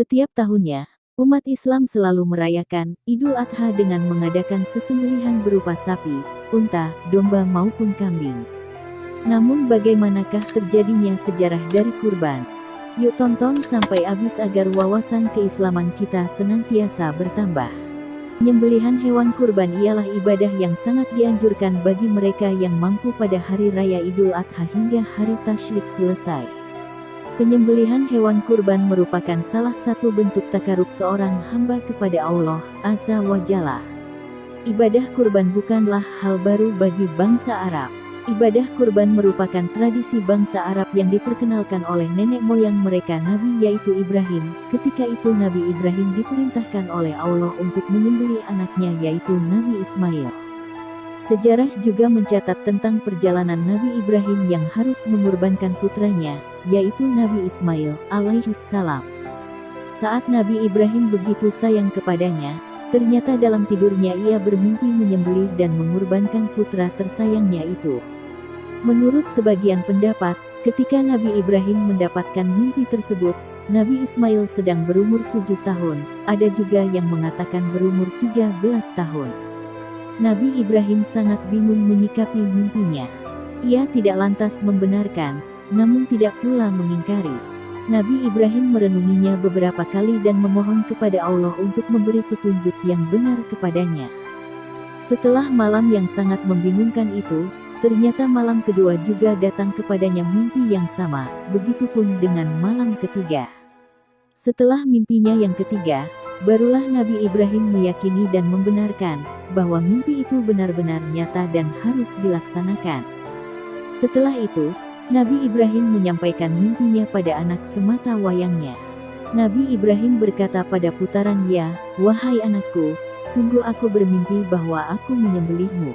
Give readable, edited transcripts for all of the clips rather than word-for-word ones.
Setiap tahunnya, umat Islam selalu merayakan Idul Adha dengan mengadakan sesembelihan berupa sapi, unta, domba maupun kambing. Namun bagaimanakah terjadinya sejarah dari kurban? Yuk tonton sampai habis agar wawasan keislaman kita senantiasa bertambah. Penyembelihan hewan kurban ialah ibadah yang sangat dianjurkan bagi mereka yang mampu pada hari raya Idul Adha hingga hari tasyrik selesai. Penyembelihan hewan kurban merupakan salah satu bentuk takarub seorang hamba kepada Allah Azza wa Jalla. Ibadah kurban bukanlah hal baru bagi bangsa Arab. Ibadah kurban merupakan tradisi bangsa Arab yang diperkenalkan oleh nenek moyang mereka Nabi yaitu Ibrahim. Ketika itu Nabi Ibrahim diperintahkan oleh Allah untuk menyembelih anaknya yaitu Nabi Ismail. Sejarah juga mencatat tentang perjalanan Nabi Ibrahim yang harus mengorbankan putranya, yaitu Nabi Ismail alaihi salam. Saat Nabi Ibrahim begitu sayang kepadanya, ternyata dalam tidurnya ia bermimpi menyembelih dan mengorbankan putra tersayangnya itu. Menurut sebagian pendapat, ketika Nabi Ibrahim mendapatkan mimpi tersebut, Nabi Ismail sedang berumur 7 tahun, ada juga yang mengatakan berumur 13 tahun. Nabi Ibrahim sangat bingung menyikapi mimpinya. Ia tidak lantas membenarkan, namun tidak pula mengingkari. Nabi Ibrahim merenunginya beberapa kali dan memohon kepada Allah untuk memberi petunjuk yang benar kepadanya. Setelah malam yang sangat membingungkan itu, ternyata malam kedua juga datang kepadanya mimpi yang sama, begitupun dengan malam ketiga. Setelah mimpinya yang ketiga, barulah Nabi Ibrahim meyakini dan membenarkan bahwa mimpi itu benar-benar nyata dan harus dilaksanakan. Setelah itu, Nabi Ibrahim menyampaikan mimpinya pada anak semata wayangnya. Nabi Ibrahim berkata pada putarannya, "Wahai anakku, sungguh aku bermimpi bahwa aku menyembelihmu.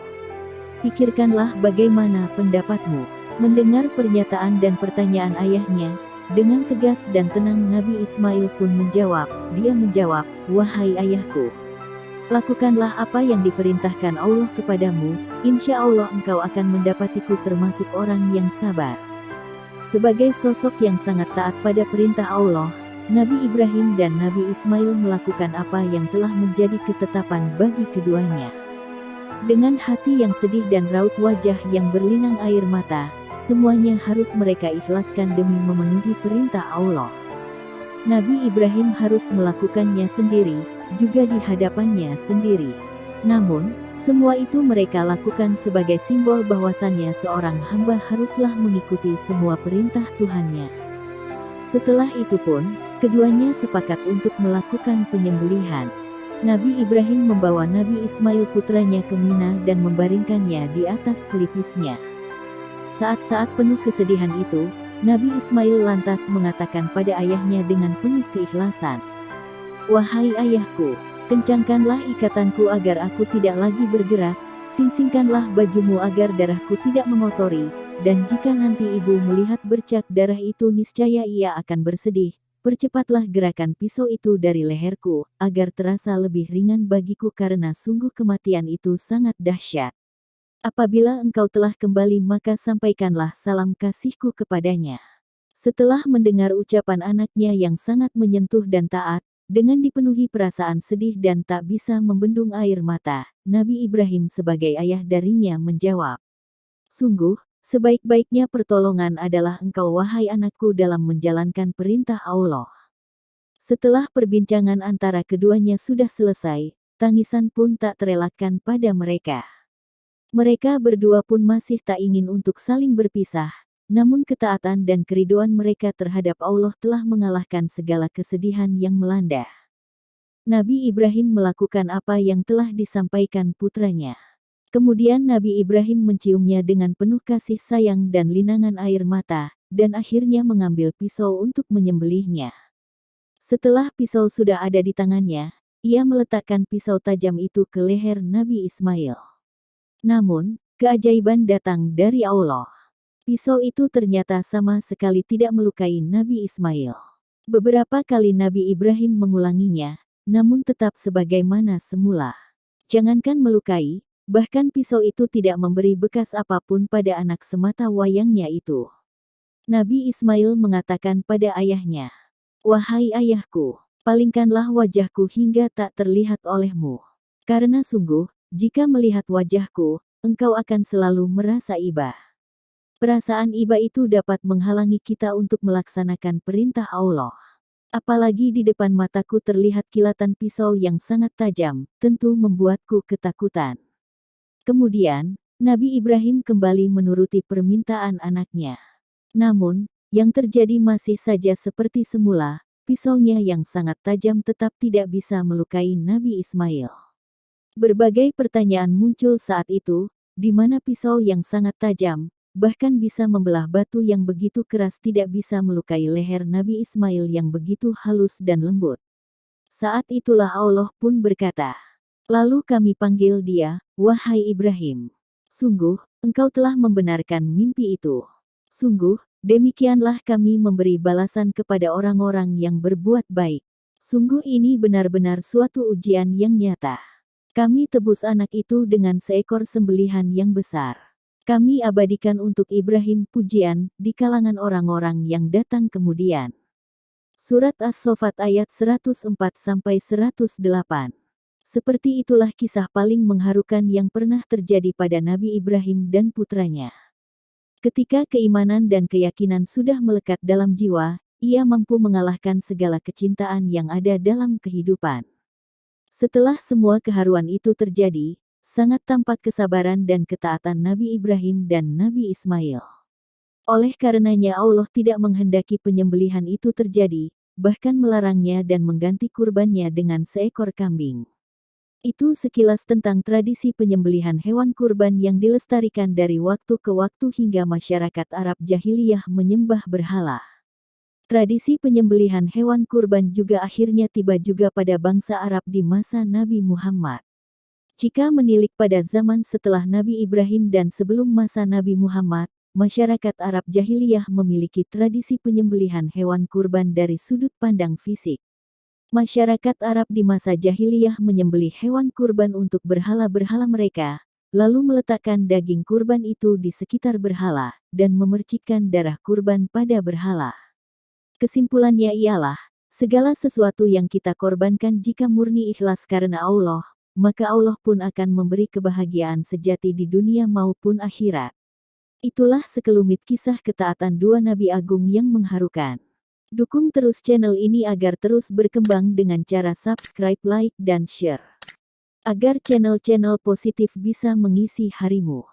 Pikirkanlah bagaimana pendapatmu." Mendengar pernyataan dan pertanyaan ayahnya, dengan tegas dan tenang Nabi Ismail pun menjawab, "Wahai ayahku, lakukanlah apa yang diperintahkan Allah kepadamu, insya Allah engkau akan mendapatiku termasuk orang yang sabar." Sebagai sosok yang sangat taat pada perintah Allah, Nabi Ibrahim dan Nabi Ismail melakukan apa yang telah menjadi ketetapan bagi keduanya. Dengan hati yang sedih dan raut wajah yang berlinang air mata, semuanya harus mereka ikhlaskan demi memenuhi perintah Allah. Nabi Ibrahim harus melakukannya sendiri, juga di hadapannya sendiri. Namun, semua itu mereka lakukan sebagai simbol bahwasannya seorang hamba haruslah mengikuti semua perintah Tuhannya. Setelah itu pun, keduanya sepakat untuk melakukan penyembelihan. Nabi Ibrahim membawa Nabi Ismail putranya ke Mina dan membaringkannya di atas pelipisnya. Saat-saat penuh kesedihan itu, Nabi Ismail lantas mengatakan pada ayahnya dengan penuh keikhlasan, "Wahai ayahku, kencangkanlah ikatanku agar aku tidak lagi bergerak, sing-singkanlah bajumu agar darahku tidak mengotori, dan jika nanti ibu melihat bercak darah itu niscaya ia akan bersedih. Percepatlah gerakan pisau itu dari leherku, agar terasa lebih ringan bagiku karena sungguh kematian itu sangat dahsyat. Apabila engkau telah kembali maka sampaikanlah salam kasihku kepadanya." Setelah mendengar ucapan anaknya yang sangat menyentuh dan taat, dengan dipenuhi perasaan sedih dan tak bisa membendung air mata, Nabi Ibrahim sebagai ayah darinya menjawab, "Sungguh, sebaik-baiknya pertolongan adalah engkau wahai anakku dalam menjalankan perintah Allah." Setelah perbincangan antara keduanya sudah selesai, tangisan pun tak terelakkan pada mereka. Mereka berdua pun masih tak ingin untuk saling berpisah, namun ketaatan dan keriduan mereka terhadap Allah telah mengalahkan segala kesedihan yang melanda. Nabi Ibrahim melakukan apa yang telah disampaikan putranya. Kemudian Nabi Ibrahim menciumnya dengan penuh kasih sayang dan linangan air mata, dan akhirnya mengambil pisau untuk menyembelihnya. Setelah pisau sudah ada di tangannya, ia meletakkan pisau tajam itu ke leher Nabi Ismail. Namun, keajaiban datang dari Allah. Pisau itu ternyata sama sekali tidak melukai Nabi Ismail. Beberapa kali Nabi Ibrahim mengulanginya, namun tetap sebagaimana semula. Jangankan melukai, bahkan pisau itu tidak memberi bekas apapun pada anak semata wayangnya itu. Nabi Ismail mengatakan pada ayahnya, "Wahai ayahku, Palingkanlah wajahku hingga tak terlihat olehmu. Karena sungguh, jika melihat wajahku, engkau akan selalu merasa iba. Perasaan iba itu dapat menghalangi kita untuk melaksanakan perintah Allah. Apalagi di depan mataku terlihat kilatan pisau yang sangat tajam, tentu membuatku ketakutan. Kemudian, Nabi Ibrahim kembali menuruti permintaan anaknya. Namun, yang terjadi masih saja seperti semula, pisaunya yang sangat tajam tetap tidak bisa melukai Nabi Ismail. Berbagai pertanyaan muncul saat itu, di mana pisau yang sangat tajam, bahkan bisa membelah batu yang begitu keras tidak bisa melukai leher Nabi Ismail yang begitu halus dan lembut. Saat itulah Allah pun berkata, lalu kami panggil dia, wahai Ibrahim. Sungguh, engkau telah membenarkan mimpi itu. Sungguh, demikianlah kami memberi balasan kepada orang-orang yang berbuat baik. Sungguh ini benar-benar suatu ujian yang nyata. Kami tebus anak itu dengan seekor sembelihan yang besar. Kami abadikan untuk Ibrahim pujian di kalangan orang-orang yang datang kemudian. Surat As-Saffat ayat 104-108. Seperti itulah kisah paling mengharukan yang pernah terjadi pada Nabi Ibrahim dan putranya. Ketika keimanan dan keyakinan sudah melekat dalam jiwa, ia mampu mengalahkan segala kecintaan yang ada dalam kehidupan. Setelah semua keharuan itu terjadi, sangat tampak kesabaran dan ketaatan Nabi Ibrahim dan Nabi Ismail. Oleh karenanya Allah tidak menghendaki penyembelihan itu terjadi, bahkan melarangnya dan mengganti kurbannya dengan seekor kambing. Itu sekilas tentang tradisi penyembelihan hewan kurban yang dilestarikan dari waktu ke waktu hingga masyarakat Arab jahiliyah menyembah berhala. Tradisi penyembelihan hewan kurban juga akhirnya tiba juga pada bangsa Arab di masa Nabi Muhammad. Jika menilik pada zaman setelah Nabi Ibrahim dan sebelum masa Nabi Muhammad, masyarakat Arab jahiliyah memiliki tradisi penyembelihan hewan kurban dari sudut pandang fisik. Masyarakat Arab di masa jahiliyah menyembelih hewan kurban untuk berhala-berhala mereka, lalu meletakkan daging kurban itu di sekitar berhala, dan memercikkan darah kurban pada berhala. Kesimpulannya ialah, segala sesuatu yang kita korbankan jika murni ikhlas karena Allah, maka Allah pun akan memberi kebahagiaan sejati di dunia maupun akhirat. Itulah sekelumit kisah ketaatan dua Nabi Agung yang mengharukan. Dukung terus channel ini agar terus berkembang dengan cara subscribe, like, dan share. Agar channel-channel positif bisa mengisi harimu.